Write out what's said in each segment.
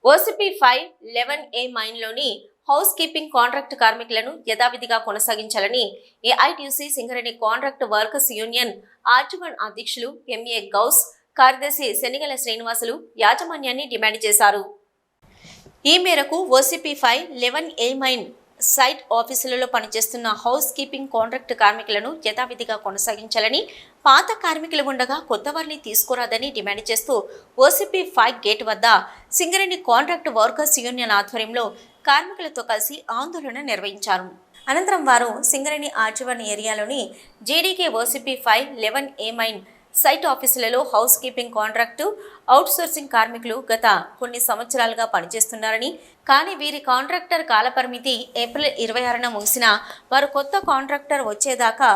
OCP5 11A మైన్లోని house keeping contract కార్మికులను యథావిధిగా కొనసాగించాలని AITUC Singareni contract workers union RG one అధ్యక్షులు ఎంఏ గౌస్, కార్యదర్శి శనిగల శ్రీనివాసులు యాజమాన్యాన్ని డిమాండ్ చేశారు. ఈ మేరకు OCP5 11A మైన్ సైట్ ఆఫీసులలో పనిచేస్తున్న హౌస్ కీపింగ్ కాంట్రాక్ట్ కార్మికులను యథావిధిగా కొనసాగించాలని, పాత కార్మికులు ఉండగా కొత్త వారిని తీసుకురాదని డిమాండ్ చేస్తూ OCP5 గేట్ వద్ద సింగరేణి కాంట్రాక్ట్ వర్కర్స్ యూనియన్ ఆధ్వర్యంలో కార్మికులతో కలిసి ఆందోళన నిర్వహించారు. అనంతరం వారు సింగరేణి ఆర్జీవన్ ఏరియాలోని JDK OCP5 11A mine site ఆఫీసులలో హౌస్ కీపింగ్ కాంట్రాక్టు అవుట్సోర్సింగ్ కార్మికులు గత కొన్ని సంవత్సరాలుగా పనిచేస్తున్నారని, కానీ వీరి కాంట్రాక్టర్ కాలపరిమితి ఏప్రిల్ 26న ముగిసినా వారు కొత్త కాంట్రాక్టర్ వచ్చేదాకా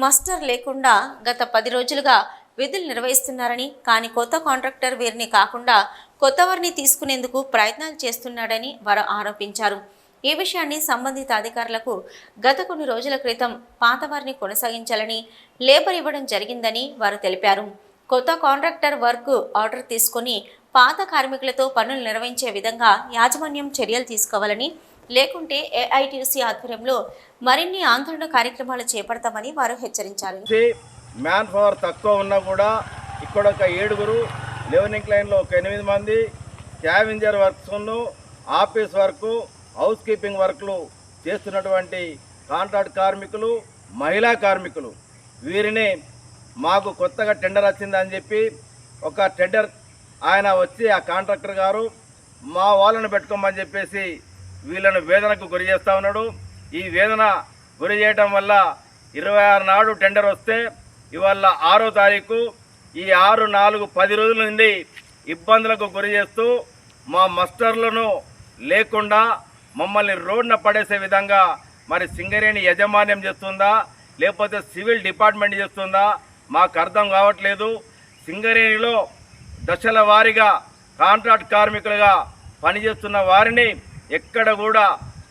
మస్టర్ లేకుండా గత 10 రోజులుగా విధులు నిర్వహిస్తున్నారని, కానీ కొత్త కాంట్రాక్టర్ వీరిని కాకుండా కొత్త వారిని తీసుకునేందుకు ప్రయత్నాలు చేస్తున్నాడని వారు ఆరోపించారు. ఈ విషయాన్ని సంబంధిత అధికారులకు గత కొన్ని రోజుల క్రితం పాత వారిని కొనసాగించాలని లేబర్ ఇవ్వడం జరిగిందని వారు తెలిపారు. కొత్త కాంట్రాక్టర్ వర్క్ ఆర్డర్ తీసుకుని పాత కార్మికులతో పనులు నిర్వహించే విధంగా యాజమాన్యం చర్యలు తీసుకోవాలని, లేకుంటే ఏఐటీయూసీ ఆధ్వర్యంలో మరిన్ని ఆందోళన కార్యక్రమాలు చేపడతామని వారు హెచ్చరించారు. మ్యాన్ పవర్ తక్కువ ఉన్నా కూడా ఇక్కడ ఒక 7గురు, లెవెనింగ్ లైన్లో ఒక 8 మంది, క్యావెంజర్ వర్క్స్ను, ఆఫీస్ వర్క్, హౌస్ కీపింగ్ వర్క్లు చేస్తున్నటువంటి కాంట్రాక్ట్ కార్మికులు, మహిళా కార్మికులు, వీరిని మాకు కొత్తగా టెండర్ వచ్చిందని చెప్పి ఒక టెండర్ ఆయన వచ్చి ఆ కాంట్రాక్టర్ గారు మా వాళ్ళను పెట్టుకోమని చెప్పేసి వీళ్ళను వేదనకు గురి చేస్తూ ఉన్నాడు. ఈ వేదన గురి చేయడం వల్ల 26 నాడు టెండర్ వస్తే ఇవాళ 6వ తారీఖు, ఈ 6-4-10 రోజుల నుండి ఇబ్బందులకు గురి చేస్తూ మా మస్టర్లను లేకుండా మమ్మల్ని రోడ్న పడేసే విధంగా మరి సింగరేణి యాజమాన్యం చేస్తుందా లేకపోతే సివిల్ డిపార్ట్మెంట్ చేస్తుందా మాకు అర్థం కావట్లేదు. సింగరేణిలో దశల వారీగా కాంట్రాక్ట్ కార్మికులుగా పనిచేస్తున్న వారిని ఎక్కడ కూడా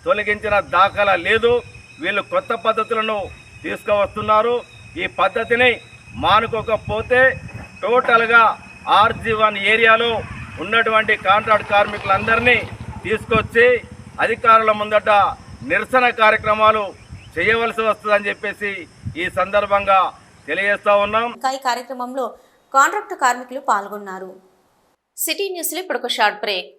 తొలగించిన దాఖలా లేదు. వీళ్ళు కొత్త పద్ధతులను తీసుకువస్తున్నారు. ఈ పద్ధతిని మానుకోకపోతే టోటల్గా RG1 ఏరియాలో ఉన్నటువంటి కాంట్రాక్ట్ కార్మికులందరినీ తీసుకొచ్చి అధికారుల ముందట నిరసన కార్యక్రమాలు చేయవలసి వస్తుందని చెప్పేసి ఈ సందర్భంగా తెలియజేస్తా ఉన్నాం. ఈ కార్యక్రమంలో కాంట్రాక్ట్ కార్మికులు పాల్గొన్నారు. సిటీ న్యూస్లో ఇప్పుడు ఒక షార్ట్ బ్రేక్.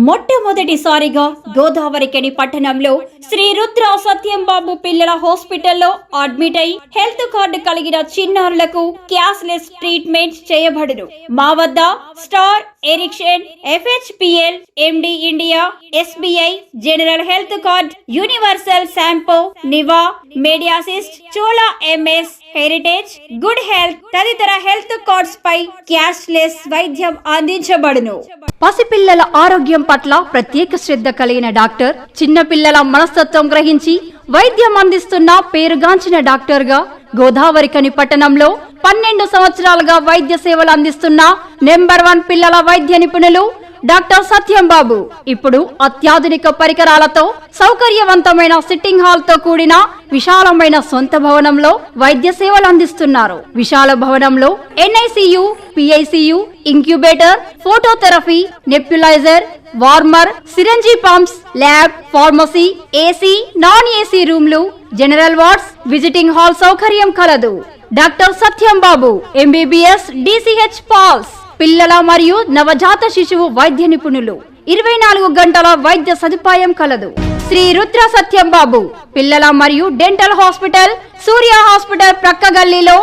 మొట్టమొదటిసారిగా గోదావరికని పట్టణంలో శ్రీ రుద్ర సత్యంబాబు పిల్లల హాస్పిటల్లో అడ్మిట్ అయి హెల్త్ కార్డు కలిగిన చిన్నారులకు క్యాష్లెస్ ట్రీట్మెంట్ చేయబడును. మా వద్ద Star, Ericson, FHPL, MD India, SBI, general health card, universal Sompo, Niva, Mediassist, Chola MS, heritage, good health తదితర హెల్త్ కార్డ్స్ పై క్యాష్లెస్ వైద్యం అందించబడును. పసిపిల్లల ఆరోగ్యం పట్ల ప్రత్యేక శ్రద్ధ కలిగిన డాక్టర్, చిన్నపిల్లల మనస్తత్వం గ్రహించి వైద్యం అందిస్తున్న పేరుగాంచిన డాక్టర్ గా గోదావరికని పట్టణంలో 12 సంవత్సరాలుగా వైద్య సేవలు అందిస్తున్న నెంబర్ 1 పిల్లల వైద్య నిపుణులు డాక్టర్ సత్యంబాబు ఇప్పుడు అత్యాధునిక పరికరాలతో సౌకర్యవంతమైన సిట్టింగ్ హాల్ తో కూడిన విశాలమైన సొంత భవనంలో వైద్య సేవలు అందిస్తున్నారు. విశాల భవనంలో NICU, PICU, incubator, phototherapy, nebulizer, warmer, syringe pumps, lab, pharmacy, AC, non AC రూమ్లు, జనరల్ వార్డ్స్, విజిటింగ్ హాల్ సౌకర్యం కలదు. Doctor Satyambabu MBBS, DCH PALS, పిల్లల మరియు నవజాత శిశువు వైద్య నిపుణులు, 24 గంటల వైద్య సదుపాయం కలదు. శ్రీ రుద్ర సత్యంబాబు పిల్లల మరియు డెంటల్ హాస్పిటల్, సూర్య హాస్పిటల్ ప్రక్క గల్లీలో,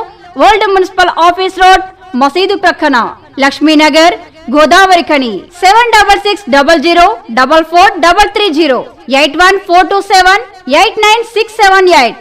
ఓల్డ్ మున్సిపల్ ఆఫీస్ రోడ్, మసీదు ప్రక్కన, లక్ష్మీనగర్, గోదావరికని. 7660044330 8142789678.